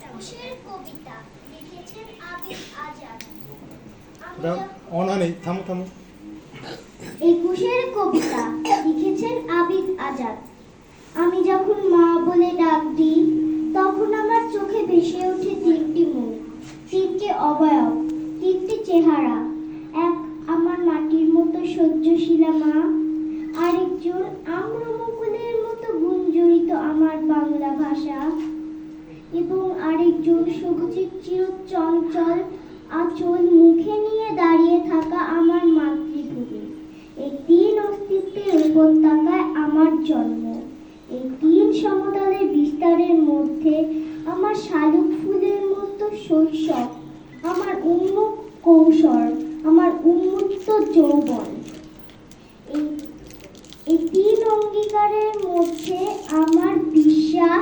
একুশের কবিতা লিখেছেন আবিদ আজাদ। একুশের কবিতা লিখেছেন আবিদ আজাদ। আমি যখন মা বলে ডাক দিই, তখন আমার চোখে ভেসে ওঠে তিনটি মুখ, তিনটি অবয়ব, তিনটি চেহারা। এক আমার মাটির মতো সহ্যশীলা মা, আরেকজন আম্রমুকুলের মতো গুঞ্জরিত আমার বাংলা ভাষা, এবং আরেকজন সবুজের চিরচঞ্চল আঁচল মুখে নিয়ে দাঁড়িয়ে থাকা আমার মাতৃভূমি। এই তিন অস্তিত্বের উপত্যকায় আমার জন্ম। এই তিন সমতলের বিস্তারের মধ্যে আমার শালুক ফুলের মতো শৈশব, আমার উন্মুখ কৌশল, আমার উন্মুক্ত যৌবন। এই তিন অঙ্গীকারের মধ্যে আমার বিশ্বাস,